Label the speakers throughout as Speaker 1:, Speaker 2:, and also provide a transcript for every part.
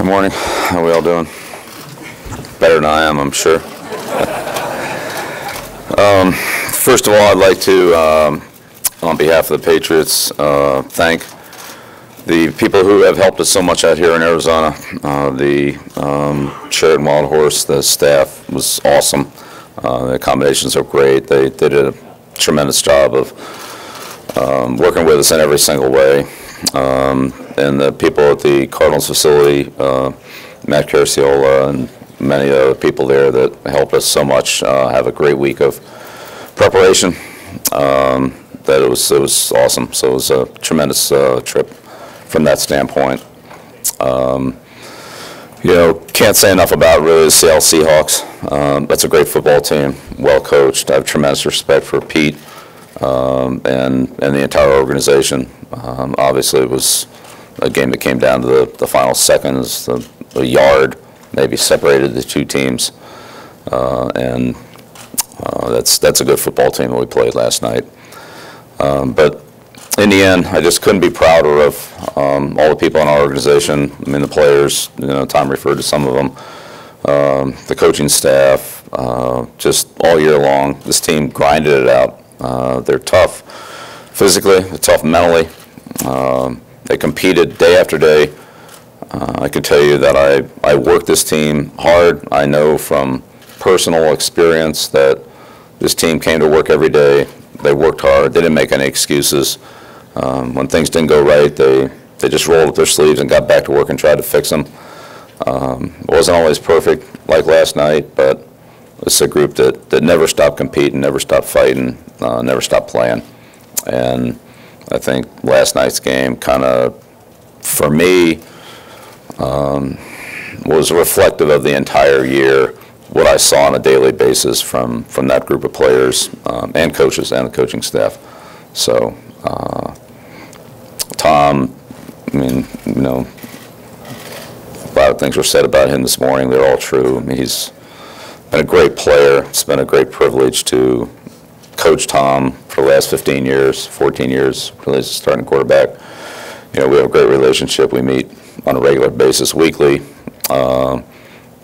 Speaker 1: morning. How are we all doing? Better than I am, I'm sure. First of all, I'd like to, on behalf of the Patriots, thank the people who have helped us so much out here in Arizona. The Sheridan Wild Horse, the staff was awesome. The accommodations are great. They did a tremendous job of working with us in every single way. And the people at the Cardinals facility, Matt Caraciola and many other people there that helped us so much have a great week of preparation. That it was awesome. So it was a tremendous trip from that standpoint. Can't say enough about really the Seattle Seahawks. That's a great football team, well coached. I have tremendous respect for Pete and the entire organization. Obviously, it was a game that came down to the final seconds, a yard maybe separated the two teams, and that's a good football team that we played last night. But in the end, I just couldn't be prouder of all the people in our organization. I mean, the players, Tom referred to some of them, the coaching staff, just all year long. This team grinded it out. They're tough physically, they're tough mentally. They competed day after day. I can tell you that I worked this team hard. I know from personal experience that this team came to work every day. They worked hard. They didn't make any excuses. When things didn't go right, they just rolled up their sleeves and got back to work and tried to fix them. It wasn't always perfect like last night, but it's a group that never stopped competing, never stopped fighting, never stopped playing. And I think last night's game kind of, for me, was reflective of the entire year, what I saw on a daily basis from that group of players and coaches and the coaching staff. So Tom, I mean, a lot of things were said about him this morning. They're all true. I mean, he's been a great player. It's been a great privilege to coach Tom for the last 15 years, 14 years, really as a starting quarterback. We have a great relationship. We meet on a regular basis, weekly,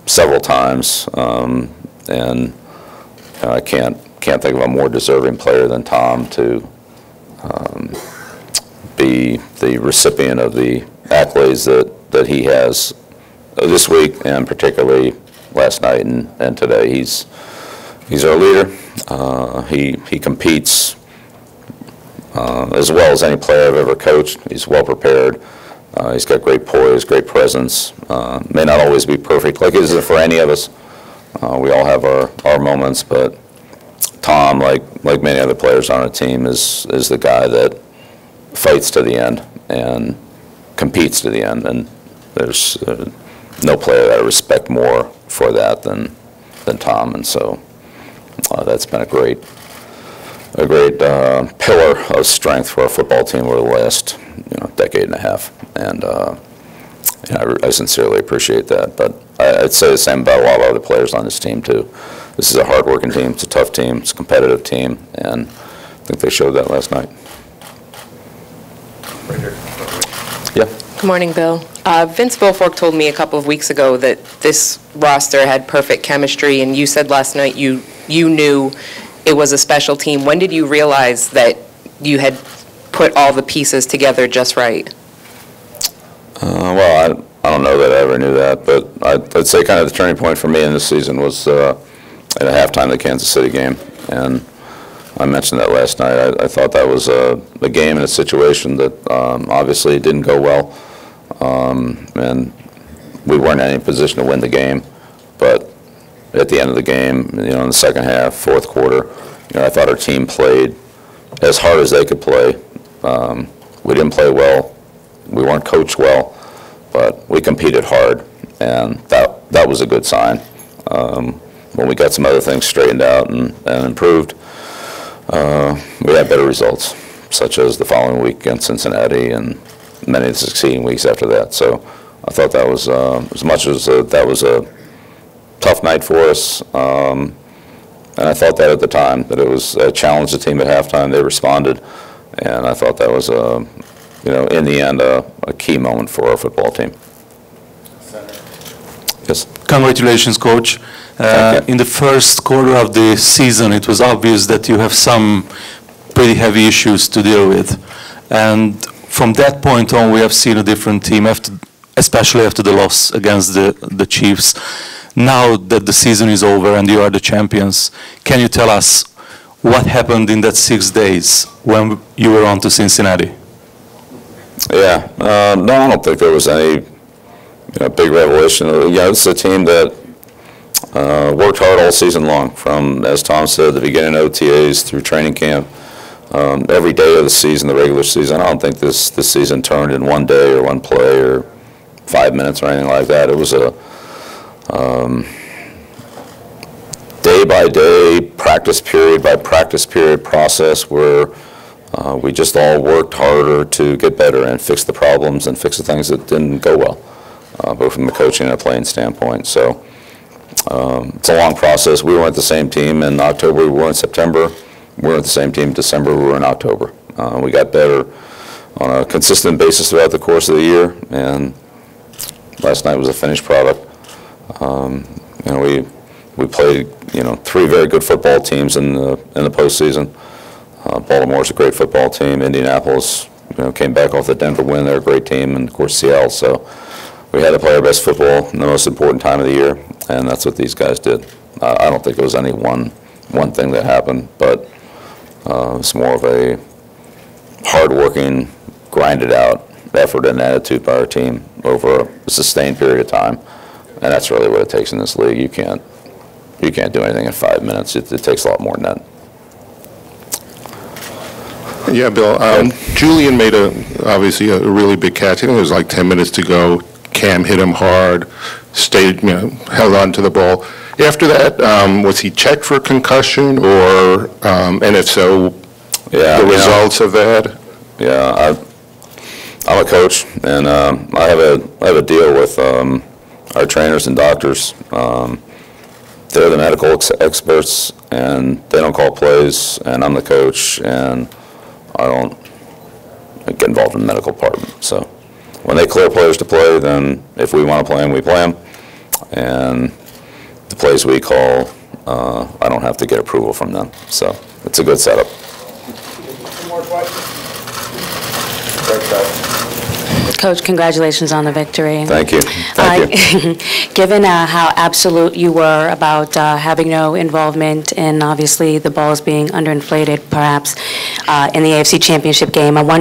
Speaker 1: several times, and I can't think of a more deserving player than Tom to be the recipient of the accolades that he has this week, and particularly last night and today. He's our leader. He competes as well as any player I've ever coached. He's well prepared. He's got great poise, great presence. May not always be perfect like it isn't for any of us. We all have our moments, but Tom, like many other players on our team, is the guy that fights to the end and competes to the end. And there's no player that I respect more for that than Tom. And so that's been a great pillar of strength for our football team over the last decade and a half, and I sincerely appreciate that. But I'd say the same about a lot of other players on this team too. This is a hard-working team. It's a tough team. It's a competitive team, and I think they showed that last night.
Speaker 2: Right here.
Speaker 1: Yeah.
Speaker 3: Good morning, Bill. Vince Wilfork told me a couple of weeks ago that this roster had perfect chemistry, and you said last night you knew it was a special team. When did you realize that you had put all the pieces together just right?
Speaker 1: Well, I don't know that I ever knew that, but I'd say kind of the turning point for me in this season was at a halftime of the Kansas City game, and I mentioned that last night. I thought that was a game and a situation that obviously didn't go well, and we weren't in any position to win the game, but at the end of the game, in the second half, fourth quarter, I thought our team played as hard as they could play. We didn't play well. We weren't coached well, but we competed hard, and that was a good sign. When we got some other things straightened out and improved, we had better results, such as the following week against Cincinnati and many of the succeeding weeks after that. So I thought that was, as much as that was a tough night for us, and I thought that at the time, that it was a challenge the team at halftime. They responded, and I thought that was, in the end, a key moment for our football team.
Speaker 2: Center.
Speaker 1: Yes.
Speaker 2: Congratulations, Coach.
Speaker 1: Thank you.
Speaker 2: In the first quarter of the season, it was obvious that you have some pretty heavy issues to deal with. And from that point on, we have seen a different team, especially after the loss against the Chiefs. Now that the season is over and you are the champions, can you tell us what happened in that 6 days when you were on to Cincinnati?
Speaker 1: Yeah, no, I don't think there was any big revelation. Yeah, it's a team that worked hard all season long, from, as Tom said, the beginning of OTAs through training camp. Every day of the season, the regular season. I don't think this season turned in one day or one play or 5 minutes or anything like that. It was a day-by-day, practice period by practice period process where we just all worked harder to get better and fix the problems and fix the things that didn't go well, both from the coaching and a playing standpoint. So it's a long process. We weren't the same team in October, we were in September. We weren't the same team in December, we were in October. We got better on a consistent basis throughout the course of the year, and last night was a finished product. We played, 3 very good football teams in the postseason. Baltimore's a great football team. Indianapolis, came back off the Denver win. They're a great team, and of course Seattle. So we had to play our best football in the most important time of the year, and that's what these guys did. I don't think it was any one thing that happened, but it's more of a hard-working, grinded-out effort and attitude by our team over a sustained period of time, and that's really what it takes in this league. You can't do anything in 5 minutes. It takes a lot more than that.
Speaker 4: Yeah, Bill. Julian made obviously a really big catch. I think it was like 10 minutes to go. Cam hit him hard, stayed, held on to the ball. After that, was he checked for concussion, or, and if so, the results of that?
Speaker 1: Yeah, I'm a coach, and I have a deal with our trainers and doctors. They're the medical experts, and they don't call plays, and I'm the coach, and I don't get involved in the medical department. So when they clear players to play, then if we want to play them, we play them. And the plays we call, I don't have to get approval from them. So it's a good setup.
Speaker 5: Some more questions?
Speaker 6: Coach, congratulations on the victory.
Speaker 1: Thank you. Thank you.
Speaker 6: Given how absolute you were about having no involvement in, obviously, the balls being underinflated, perhaps, in the AFC Championship game, I wonder